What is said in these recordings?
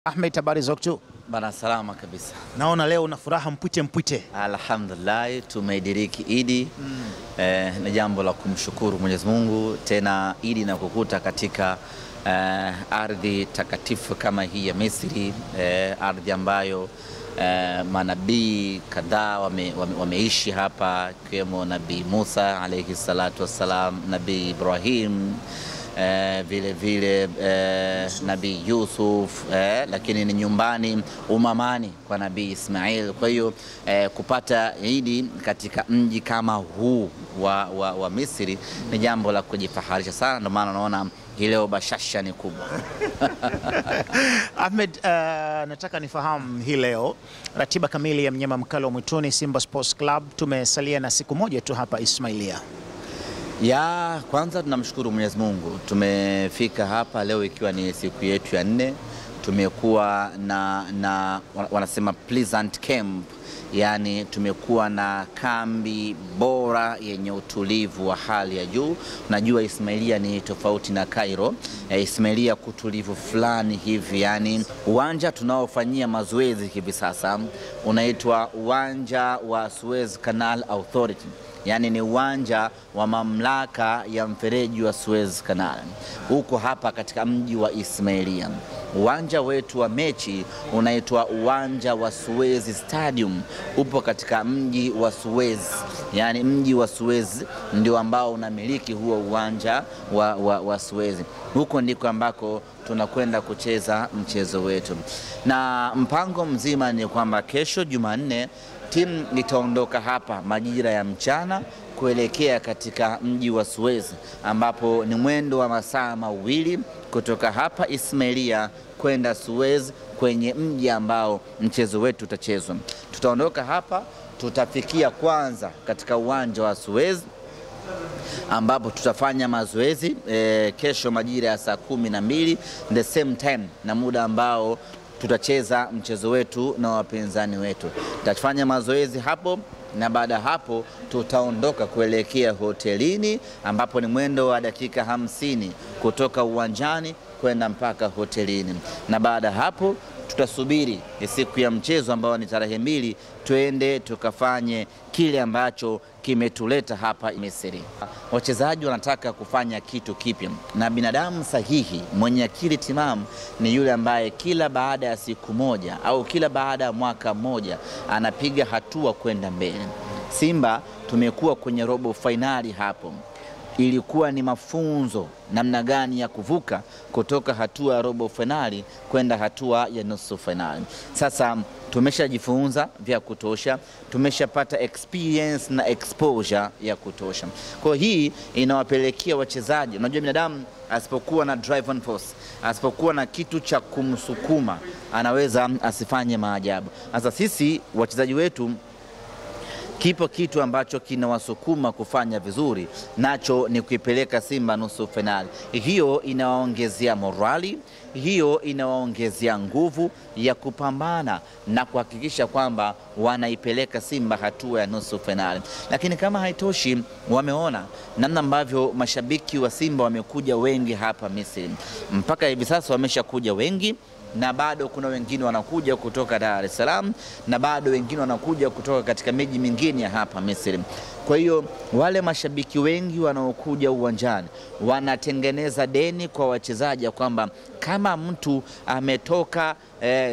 Ahmed, habari za wakati? Bana, salama kabisa. Naona leo una furaha mpwite. Alhamdulillah, tumeidiriki Idi. Ni jambo la kumshukuru Mwenyezi Mungu, tena Idi na kukuta katika ardhi takatifu kama hii ya Misri, ardhi ambayo manabii kadhaa wameishi hapa, kiwemo Nabii Musa alayhi salatu wassalam, Nabii Ibrahim, vile vile Nabii Yusuf, lakini ni nyumbani umamani kwa Nabii Ismail. Kwa hiyo kupata Idi katika mji kama huu wa Misri ni jambo la kujifaharisha sana, ndio maana naona leo bashasha ni kubwa. Ahmed, nataka nifahamu hii leo ratiba kamili ya mnyama mkali wa mwituni Simba Sports Club. Tumesalia na siku moja tu hapa Ismailia. Kwanza tunamshukuru Mwenyezi Mungu, tumefika hapa leo ikiwa ni siku yetu ya 4. Tumekuwa na wanasema pleasant camp, yani tumekuwa na kambi bora yenye utulivu wa hali ya juu. Unajua Ismailia ni tofauti na Cairo. Ismailia kutulivu fulani hivi, yani uwanja tunaofanyia mazoezi hivi sasa unaitwa uwanja wa Suez Canal Authority. Yani ni uwanja wa mamlaka ya mfereji wa Suez Canal. Huko hapa katika mji wa Ismailia. Uwanja wetu wa mechi unaitwa uwanja wa Suez Stadium. Upo katika mji wa Suez. Yani mji wa Suez ndio ambao unamiliki huo uwanja wa Suez. Huko ndiko ambako tunakwenda kucheza mchezo wetu. Na mpango mzima ni kwamba kesho Jumanne timu itaondoka hapa majira ya mchana kuelekea katika mji wa Suez, ambapo ni mwendo wa masaa mawili kutoka hapa Ismailia kwenda Suez, kwenye mji ambao mchezo wetu utachezwa. Tutaondoka hapa, tutafikia kwanza katika uwanja wa Suez ambapo tutafanya mazoezi kesho majira ya saa 12 the same time na muda ambao tutacheza mchezo wetu na wapinzani wetu. Tutafanya mazoezi hapo, na baada hapo tutaondoka kuelekea hotelini, ambapo ni mwendo wa dakika 50 kutoka uwanjani kwenda mpaka hotelini. Na baada hapo tutasubiri siku ya mchezo ambao ni tarehe 2, twende tukafanye kile ambacho kimetuleta hapa Misri. Wachezaji wanataka kufanya kitu kipya, na binadamu sahihi mwenye akili timamu ni yule ambaye kila baada ya siku moja au kila baada ya mwaka mmoja anapiga hatua kwenda mbele. Simba tumekuwa kwenye robo finali hapo. Ilikuwa ni mafunzo namna gani ya kuvuka kutoka hatua ya robo finali kwenda hatua ya nusu finali. Sasa tumeshajifunza vya kutosha, tumeshapata experience na exposure ya kutosha. Kwa hii inawapelekea wachezaji, unajua binadamu asipokuwa na drive force, asipokuwa na kitu cha kumsukuma, anaweza asifanye maajabu. Sasa sisi wachezaji wetu kipo kitu ambacho kinawasukuma kufanya vizuri, nacho ni kuipeleka Simba nusu finali. Hiyo inawaongezea morali, hiyo inawaongezea nguvu ya kupambana na kuhakikisha kwamba wanaipeleka Simba hatua ya nusu finali. Lakini kama haitoshi, wameona namna ambavyo mashabiki wa Simba wamekuja wengi hapa Misri. Mpaka hivi sasa wameshakuja wengi, na bado kuna wengine wanakuja kutoka Dar es Salaam, na bado wengine wanakuja kutoka katika miji mingine ya hapa Misri. Kwa hiyo wale mashabiki wengi wanaokuja uwanjani wanatengeneza deni kwa wachezaji, kwamba kama mtu ametoka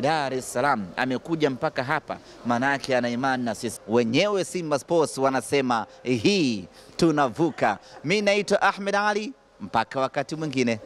Dar es Salaam amekuja mpaka hapa, maana yake ana imani na sisi. Wenyewe Simba Sports wanasema hii tunavuka. Mimi naitwa Ahmed Ali, mpaka wakati mwingine.